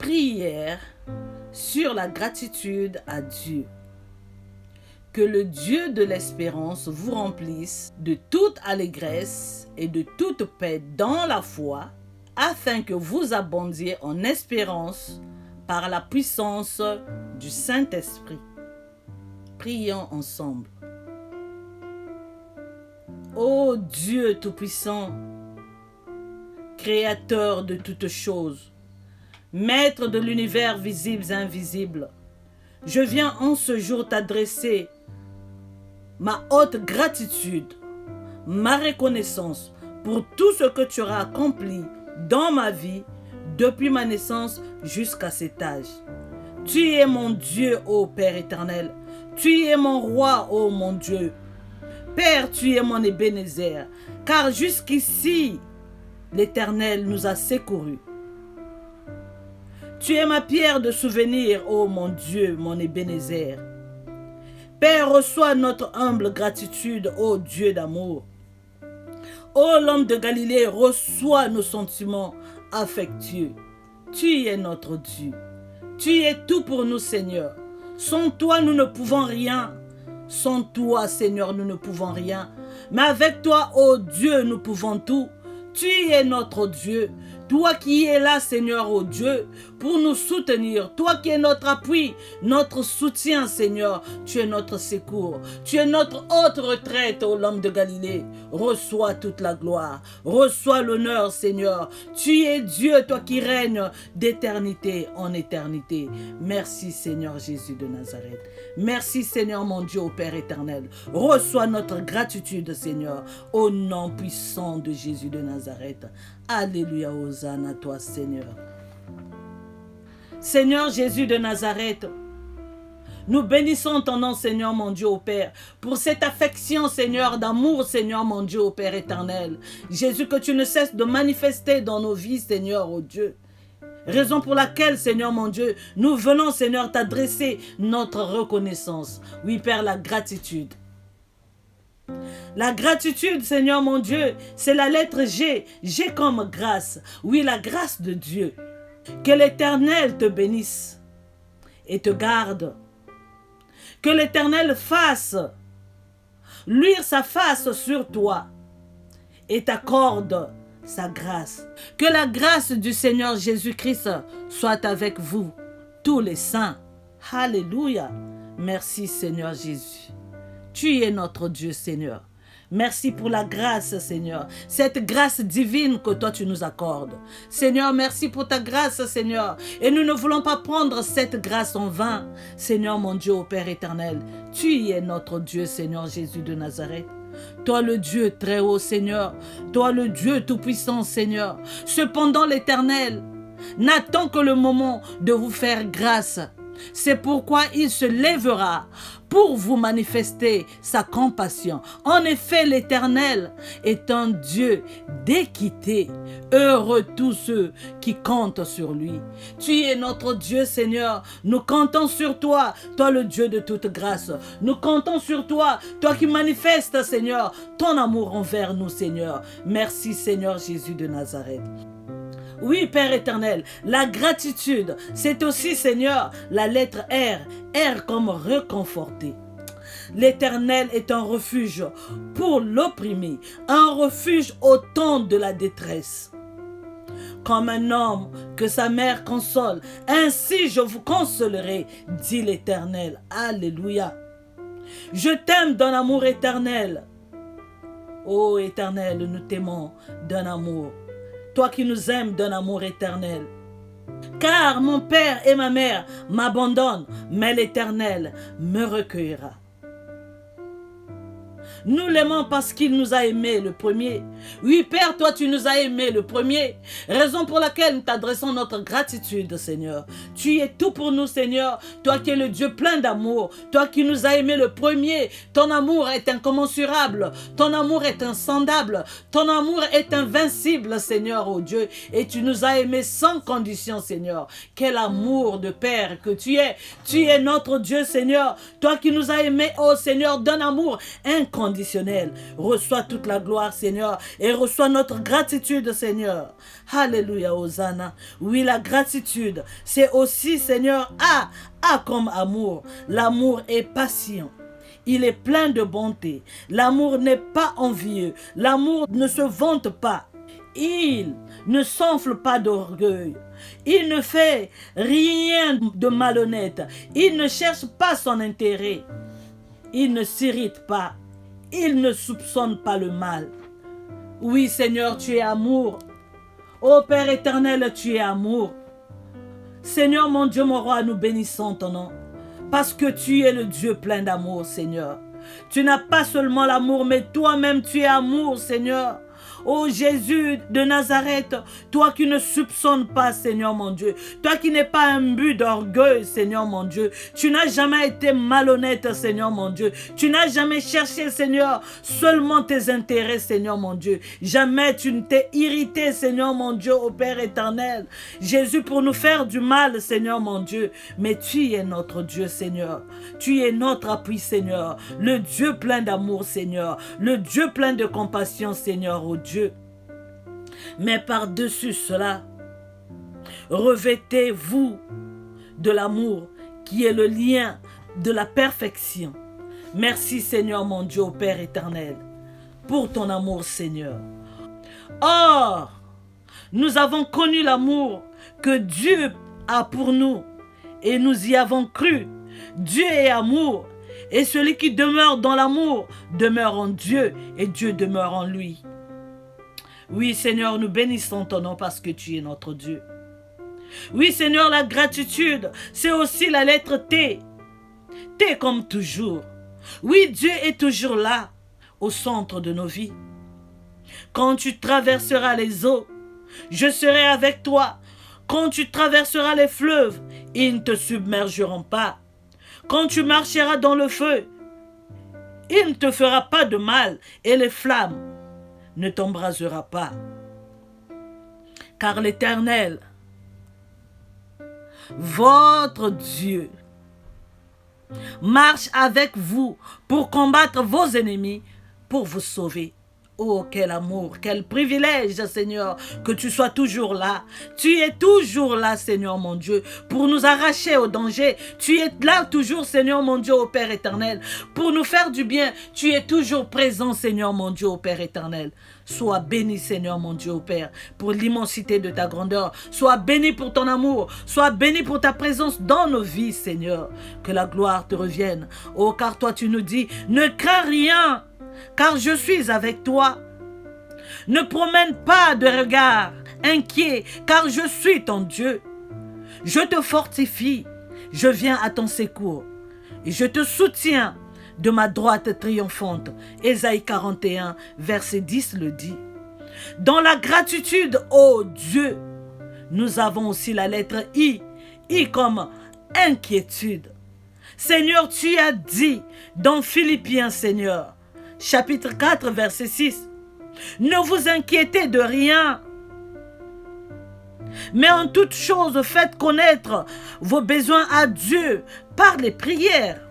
Prière sur la gratitude à Dieu. Que le Dieu de l'espérance vous remplisse de toute allégresse et de toute paix dans la foi, afin que vous abondiez en espérance par la puissance du Saint-Esprit. Prions ensemble. Ô Dieu Tout-Puissant, Créateur de toutes choses, Maître de l'univers visible et invisible, je viens en ce jour t'adresser ma haute gratitude, ma reconnaissance pour tout ce que tu auras accompli dans ma vie depuis ma naissance jusqu'à cet âge. Tu es mon Dieu, ô Père éternel. Tu es mon roi, ô mon Dieu. Père, tu es mon Ébenezer, car jusqu'ici, l'Éternel nous a secourus. Tu es ma pierre de souvenir, ô mon Dieu, mon Ébenezer. Père, reçois notre humble gratitude, ô Dieu d'amour. Ô l'homme de Galilée, reçois nos sentiments affectueux. Tu es notre Dieu. Tu es tout pour nous, Seigneur. Sans toi, nous ne pouvons rien. Sans toi, Seigneur, nous ne pouvons rien. Mais avec toi, ô Dieu, nous pouvons tout. Tu es notre Dieu. Toi qui es là, Seigneur, ô Dieu, pour nous soutenir. Toi qui es notre appui, notre soutien, Seigneur. Tu es notre secours. Tu es notre haute retraite, ô l'homme de Galilée. Reçois toute la gloire. Reçois l'honneur, Seigneur. Tu es Dieu, toi qui règnes d'éternité en éternité. Merci, Seigneur Jésus de Nazareth. Merci, Seigneur mon Dieu, ô Père éternel. Reçois notre gratitude, Seigneur, au nom puissant de Jésus de Nazareth. Alléluia, Hosanna à toi, Seigneur. Seigneur Jésus de Nazareth, nous bénissons ton nom, Seigneur mon Dieu, ô Père, pour cette affection, Seigneur, d'amour, Seigneur mon Dieu, ô Père éternel. Jésus, que tu ne cesses de manifester dans nos vies, Seigneur, ô Dieu. Raison pour laquelle, Seigneur mon Dieu, nous venons, Seigneur, t'adresser notre reconnaissance. Oui, Père, la gratitude. La gratitude, Seigneur mon Dieu, c'est la lettre G. G comme grâce. Oui, la grâce de Dieu. Que l'Éternel te bénisse et te garde. Que l'Éternel fasse luire sa face sur toi et t'accorde sa grâce. Que la grâce du Seigneur Jésus-Christ soit avec vous, tous les saints. Alléluia. Merci, Seigneur Jésus. Tu es notre Dieu, Seigneur. Merci pour la grâce, Seigneur. Cette grâce divine que toi tu nous accordes. Seigneur, merci pour ta grâce, Seigneur. Et nous ne voulons pas prendre cette grâce en vain. Seigneur, mon Dieu, ô Père éternel, tu es notre Dieu, Seigneur Jésus de Nazareth. Toi le Dieu très haut, Seigneur. Toi le Dieu tout-puissant, Seigneur. Cependant, l'Éternel n'attend que le moment de vous faire grâce. C'est pourquoi il se lèvera pour vous manifester sa compassion. En effet, l'Éternel est un Dieu d'équité. Heureux tous ceux qui comptent sur lui. Tu es notre Dieu, Seigneur. Nous comptons sur toi, toi le Dieu de toute grâce. Nous comptons sur toi, toi qui manifestes, Seigneur, ton amour envers nous, Seigneur. Merci, Seigneur Jésus de Nazareth. Oui, Père éternel, la gratitude, c'est aussi, Seigneur, la lettre R. R comme réconforter. L'Éternel est un refuge pour l'opprimé, un refuge au temps de la détresse. Comme un homme que sa mère console, ainsi je vous consolerai, dit l'Éternel. Alléluia. Je t'aime d'un amour éternel. Ô Éternel, nous t'aimons d'un amour. Toi qui nous aimes d'un amour éternel. Car mon père et ma mère m'abandonnent, mais l'Éternel me recueillera. Nous l'aimons parce qu'il nous a aimés le premier. Oui, Père, toi, tu nous as aimés le premier. Raison pour laquelle nous t'adressons notre gratitude, Seigneur. Tu es tout pour nous, Seigneur. Toi qui es le Dieu plein d'amour. Toi qui nous as aimés le premier. Ton amour est incommensurable. Ton amour est insondable. Ton amour est invincible, Seigneur, oh Dieu. Et tu nous as aimés sans condition, Seigneur. Quel amour de Père que tu es. Tu es notre Dieu, Seigneur. Toi qui nous as aimés, oh Seigneur, d'un amour inconditionnel. inconditionnel. Reçois toute la gloire, Seigneur, et reçois notre gratitude, Seigneur. Alléluia, Hosanna. Oui, la gratitude, c'est aussi, Seigneur, A comme amour. L'amour est patient. Il est plein de bonté. L'amour n'est pas envieux. L'amour ne se vante pas. Il ne s'enfle pas d'orgueil. Il ne fait rien de malhonnête. Il ne cherche pas son intérêt. Il ne s'irrite pas. Il ne soupçonne pas le mal. Oui, Seigneur, tu es amour. Ô Père éternel, tu es amour. Seigneur, mon Dieu, mon roi, nous bénissons ton nom. Parce que tu es le Dieu plein d'amour, Seigneur. Tu n'as pas seulement l'amour, mais toi-même tu es amour, Seigneur. Ô Jésus de Nazareth, toi qui ne soupçonnes pas, Seigneur mon Dieu, toi qui n'es pas un but d'orgueil, Seigneur mon Dieu, tu n'as jamais été malhonnête, Seigneur mon Dieu, tu n'as jamais cherché, Seigneur, seulement tes intérêts, Seigneur mon Dieu, jamais tu ne t'es irrité, Seigneur mon Dieu, au Père éternel, Jésus, pour nous faire du mal, Seigneur mon Dieu, mais tu es notre Dieu, Seigneur, tu es notre appui, Seigneur, le Dieu plein d'amour, Seigneur, le Dieu plein de compassion, Seigneur, ô Dieu. Mais par-dessus cela, revêtez-vous de l'amour qui est le lien de la perfection. Merci Seigneur mon Dieu, au Père éternel, pour ton amour Seigneur. Or, nous avons connu l'amour que Dieu a pour nous et nous y avons cru. Dieu est amour et celui qui demeure dans l'amour demeure en Dieu et Dieu demeure en lui. Oui, Seigneur, nous bénissons ton nom parce que tu es notre Dieu. Oui, Seigneur, la gratitude, c'est aussi la lettre T. T comme toujours. Oui, Dieu est toujours là, au centre de nos vies. Quand tu traverseras les eaux, je serai avec toi. Quand tu traverseras les fleuves, ils ne te submergeront pas. Quand tu marcheras dans le feu, il ne te fera pas de mal et les flammes ne t'embrasera pas. Car l'Éternel, votre Dieu, marche avec vous pour combattre vos ennemis, pour vous sauver. Oh, quel amour, quel privilège, Seigneur, que tu sois toujours là. Tu es toujours là, Seigneur mon Dieu, pour nous arracher au danger. Tu es là toujours, Seigneur mon Dieu, au Père éternel, pour nous faire du bien. Tu es toujours présent, Seigneur mon Dieu, au Père éternel. Sois béni, Seigneur mon Dieu, au Père, pour l'immensité de ta grandeur. Sois béni pour ton amour. Sois béni pour ta présence dans nos vies, Seigneur. Que la gloire te revienne. Oh, car toi, tu nous dis, ne crains rien, car je suis avec toi. Ne promène pas de regard inquiet, car je suis ton Dieu. Je te fortifie, je viens à ton secours, et je te soutiens de ma droite triomphante. Ésaïe 41, verset 10 le dit. Dans la gratitude, ô Dieu, nous avons aussi la lettre I. I comme inquiétude. Seigneur, tu as dit dans Philippiens, Seigneur, chapitre 4, verset 6. Ne vous inquiétez de rien, mais en toute chose faites connaître vos besoins à Dieu par les prières,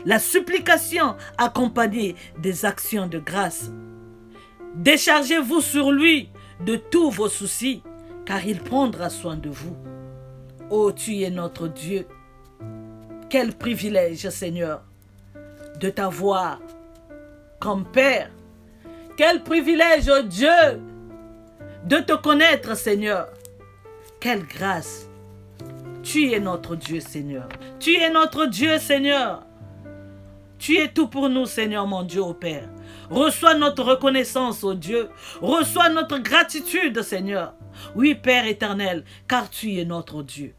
la supplication accompagnée des actions de grâce. Déchargez-vous sur lui de tous vos soucis, car il prendra soin de vous. Oh, tu es notre Dieu. Quel privilège, Seigneur, de t'avoir comme Père. Quel privilège, oh Dieu, de te connaître, Seigneur. Quelle grâce. Tu es notre Dieu, Seigneur. Tu es notre Dieu, Seigneur. Tu es tout pour nous, Seigneur, mon Dieu, ô Père. Reçois notre reconnaissance, ô Dieu. Reçois notre gratitude, Seigneur. Oui, Père éternel, car tu es notre Dieu.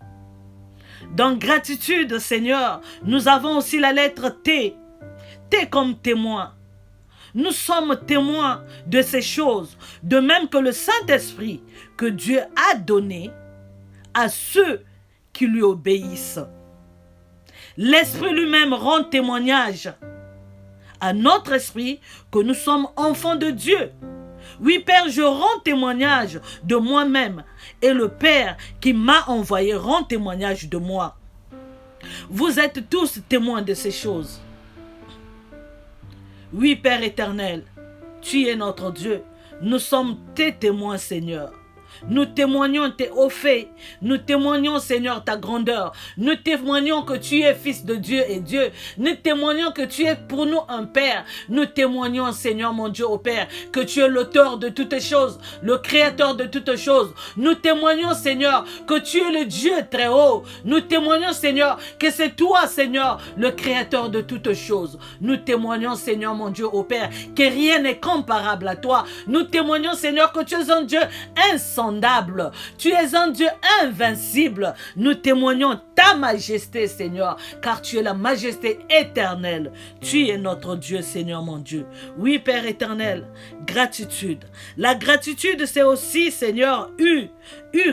Dans gratitude, Seigneur, nous avons aussi la lettre T. T comme témoin. Nous sommes témoins de ces choses, de même que le Saint-Esprit que Dieu a donné à ceux qui lui obéissent. L'Esprit lui-même rend témoignage à notre esprit que nous sommes enfants de Dieu. Oui, Père, je rends témoignage de moi-même et le Père qui m'a envoyé rend témoignage de moi. Vous êtes tous témoins de ces choses. Oui, Père éternel, tu es notre Dieu. Nous sommes tes témoins, Seigneur. Nous témoignons tes hauts faits. Nous témoignons, Seigneur, ta grandeur. Nous témoignons que tu es fils de Dieu et Dieu. Nous témoignons que tu es pour nous un Père. Nous témoignons, Seigneur, mon Dieu, au Père, que tu es l'auteur de toutes choses, le créateur de toutes choses. Nous témoignons, Seigneur, que tu es le Dieu très haut. Nous témoignons, Seigneur, que c'est toi, Seigneur, le créateur de toutes choses. Nous témoignons, Seigneur, mon Dieu, au Père, que rien n'est comparable à toi. Nous témoignons, Seigneur, que tu es un Dieu insondable. Tu es un Dieu invincible. Nous témoignons ta majesté, Seigneur, car tu es la majesté éternelle. Tu es notre Dieu, Seigneur mon Dieu. Oui, Père éternel, gratitude. La gratitude, c'est aussi, Seigneur, U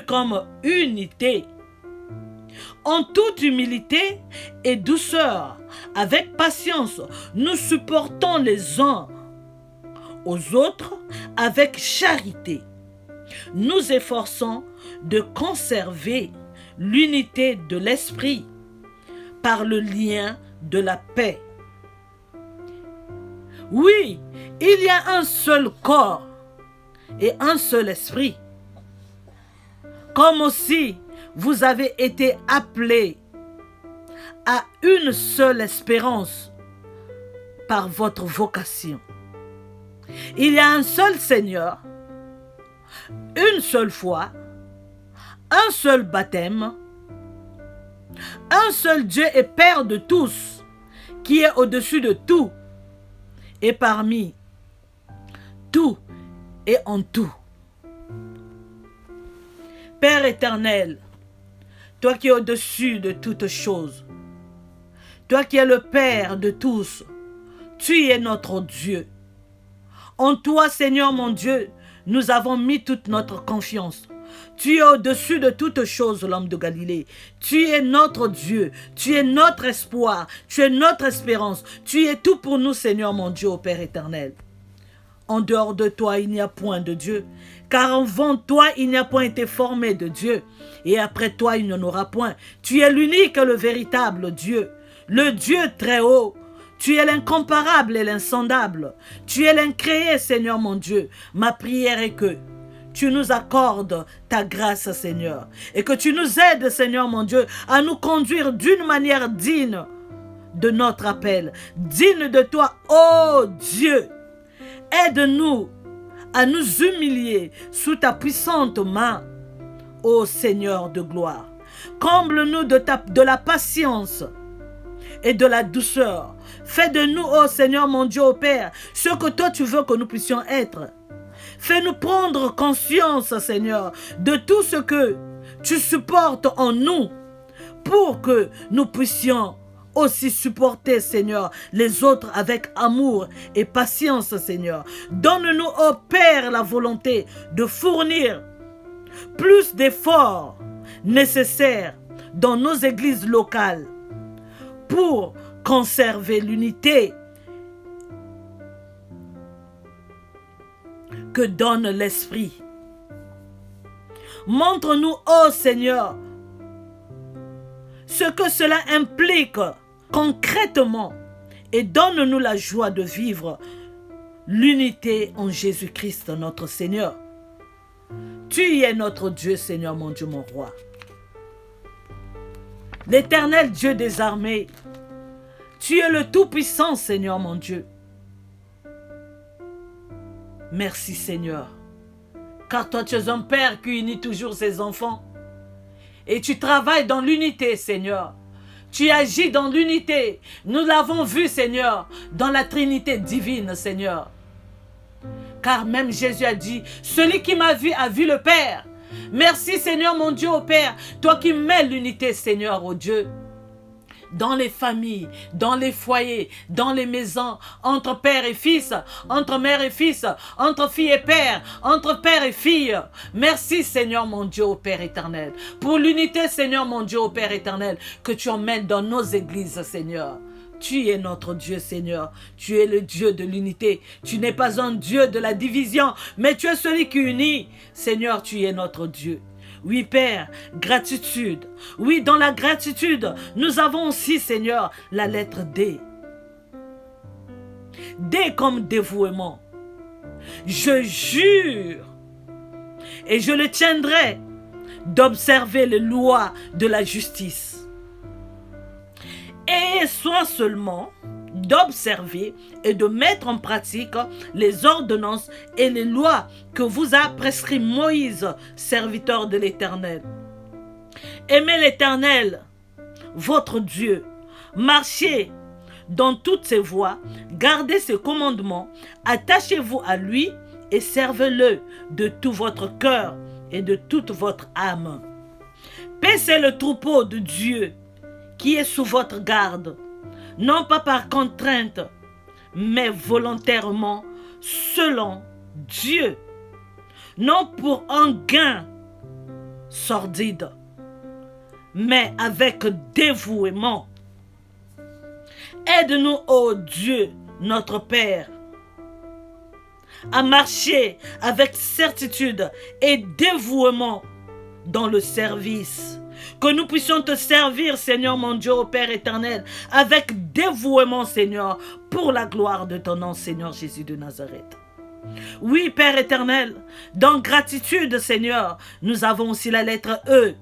comme unité. En toute humilité et douceur, avec patience, nous supportons les uns aux autres avec charité. Nous efforçons de conserver l'unité de l'esprit par le lien de la paix. Oui, il y a un seul corps et un seul esprit. Comme aussi vous avez été appelés à une seule espérance par votre vocation. Il y a un seul Seigneur, une seule foi, un seul baptême, un seul Dieu et Père de tous, qui est au-dessus de tout, et parmi tout et en tout. Père éternel, toi qui es au-dessus de toutes choses, toi qui es le Père de tous, tu es notre Dieu. En toi, Seigneur mon Dieu, nous avons mis toute notre confiance. Tu es au-dessus de toutes choses, l'homme de Galilée. Tu es notre Dieu, tu es notre espoir, tu es notre espérance. Tu es tout pour nous, Seigneur mon Dieu, ô Père éternel. En dehors de toi, il n'y a point de Dieu, car avant toi, il n'y a point été formé de Dieu, et après toi, il n'y en aura point. Tu es l'unique et le véritable Dieu, le Dieu très haut. Tu es l'incomparable et l'insondable. Tu es l'incréé, Seigneur mon Dieu. Ma prière est que tu nous accordes ta grâce, Seigneur, et que tu nous aides, Seigneur mon Dieu, à nous conduire d'une manière digne de notre appel, digne de toi, ô Dieu. Aide-nous à nous humilier sous ta puissante main, ô Seigneur de gloire. Comble-nous de la patience et de la douceur. Fais de nous, ô Seigneur mon Dieu, ô Père, ce que toi tu veux que nous puissions être. Fais-nous prendre conscience, Seigneur, de tout ce que tu supportes en nous pour que nous puissions aussi supporter, Seigneur, les autres avec amour et patience, Seigneur. Donne-nous, ô Père, la volonté de fournir plus d'efforts nécessaires dans nos églises locales pour conserver l'unité que donne l'Esprit. Montre-nous, ô Seigneur, ce que cela implique concrètement et donne-nous la joie de vivre l'unité en Jésus-Christ, notre Seigneur. Tu es notre Dieu, Seigneur, mon Dieu, mon roi. L'Éternel Dieu des armées, tu es le Tout-Puissant, Seigneur, mon Dieu. Merci, Seigneur, car toi, tu es un Père qui unit toujours ses enfants. Et tu travailles dans l'unité, Seigneur. Tu agis dans l'unité. Nous l'avons vu, Seigneur, dans la Trinité divine, Seigneur. Car même Jésus a dit, celui qui m'a vu a vu le Père. Merci, Seigneur, mon Dieu, ô Père, toi qui mets l'unité, Seigneur, ô Dieu. Dans les familles, dans les foyers, dans les maisons, entre père et fils, entre mère et fils, entre fille et père, entre père et fille. Merci, Seigneur mon Dieu, ô Père éternel, pour l'unité, Seigneur mon Dieu, ô Père éternel, que tu emmènes dans nos églises, Seigneur. Tu es notre Dieu, Seigneur. Tu es le Dieu de l'unité. Tu n'es pas un Dieu de la division, mais tu es celui qui unit. Seigneur, tu es notre Dieu. Oui, Père, gratitude. Oui, dans la gratitude, nous avons aussi, Seigneur, la lettre D. D comme dévouement. Je jure et je le tiendrai d'observer les lois de la justice. Et soit seulement d'observer et de mettre en pratique les ordonnances et les lois que vous a prescrit Moïse, serviteur de l'Éternel. Aimez l'Éternel, votre Dieu, marchez dans toutes ses voies, gardez ses commandements, attachez-vous à lui et servez-le de tout votre cœur et de toute votre âme. Paissez le troupeau de Dieu qui est sous votre garde, non pas par contrainte, mais volontairement, selon Dieu, non pour un gain sordide, mais avec dévouement. Aide-nous, ô Dieu, notre Père, à marcher avec certitude et dévouement dans le service. Que nous puissions te servir, Seigneur mon Dieu, ô Père éternel, avec dévouement, Seigneur, pour la gloire de ton nom, Seigneur Jésus de Nazareth. Oui, Père éternel, dans gratitude, Seigneur, nous avons aussi la lettre E.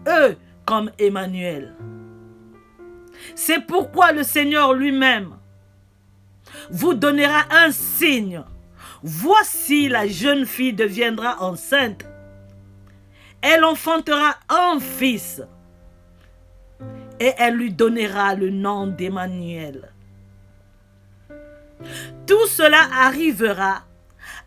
E comme Emmanuel. C'est pourquoi le Seigneur lui-même vous donnera un signe. Voici, la jeune fille deviendra enceinte. Elle enfantera un fils et elle lui donnera le nom d'Emmanuel. Tout cela arrivera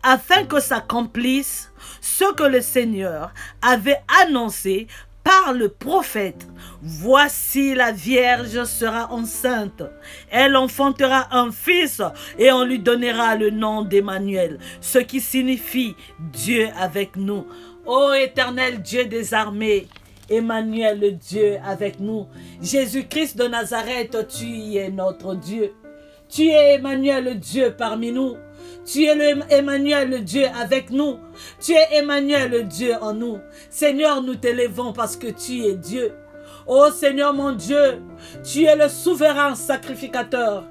afin que s'accomplisse ce que le Seigneur avait annoncé par le prophète. Voici, la Vierge sera enceinte. Elle enfantera un fils et on lui donnera le nom d'Emmanuel, ce qui signifie Dieu avec nous. Ô éternel Dieu des armées, Emmanuel, le Dieu avec nous. Jésus-Christ de Nazareth, tu es notre Dieu. Tu es Emmanuel, le Dieu parmi nous. Tu es le Emmanuel, le Dieu avec nous. Tu es Emmanuel, le Dieu en nous. Seigneur, nous t'élèvons parce que tu es Dieu. Ô Seigneur mon Dieu, tu es le souverain sacrificateur.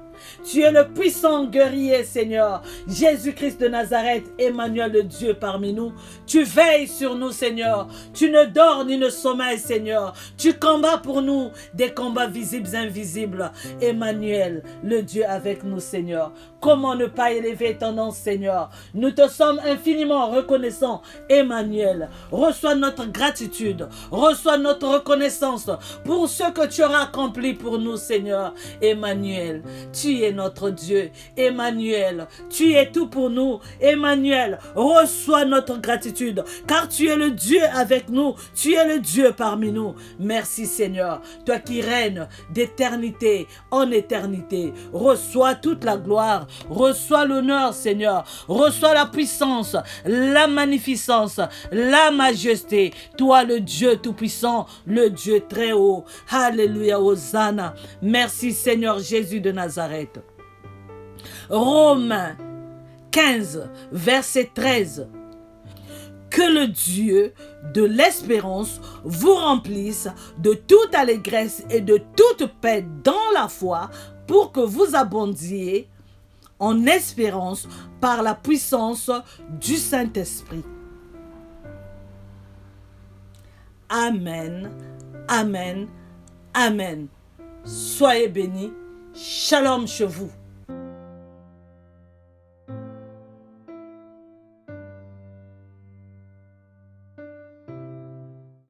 Tu es le puissant guerrier, Seigneur. Jésus-Christ de Nazareth, Emmanuel, le Dieu parmi nous. Tu veilles sur nous, Seigneur. Tu ne dors ni ne sommeilles, Seigneur. Tu combats pour nous des combats visibles, invisibles. Emmanuel, le Dieu avec nous, Seigneur. Comment ne pas élever ton nom, Seigneur? Nous te sommes infiniment reconnaissants, Emmanuel. Reçois notre gratitude. Reçois notre reconnaissance pour ce que tu auras accompli pour nous, Seigneur. Emmanuel, tu es notre Dieu. Emmanuel, tu es tout pour nous. Emmanuel, reçois notre gratitude, car tu es le Dieu avec nous. Tu es le Dieu parmi nous. Merci, Seigneur. Toi qui règnes d'éternité en éternité. Reçois toute la gloire. Reçois l'honneur, Seigneur. Reçois la puissance, la magnificence, la majesté. Toi, le Dieu tout-puissant, le Dieu très haut. Alléluia, Hosanna. Merci, Seigneur Jésus de Nazareth. Romains 15, verset 13. Que le Dieu de l'espérance vous remplisse de toute allégresse et de toute paix dans la foi, pour que vous abondiez en espérance par la puissance du Saint-Esprit. Amen, amen, amen. Soyez bénis. Shalom chez vous.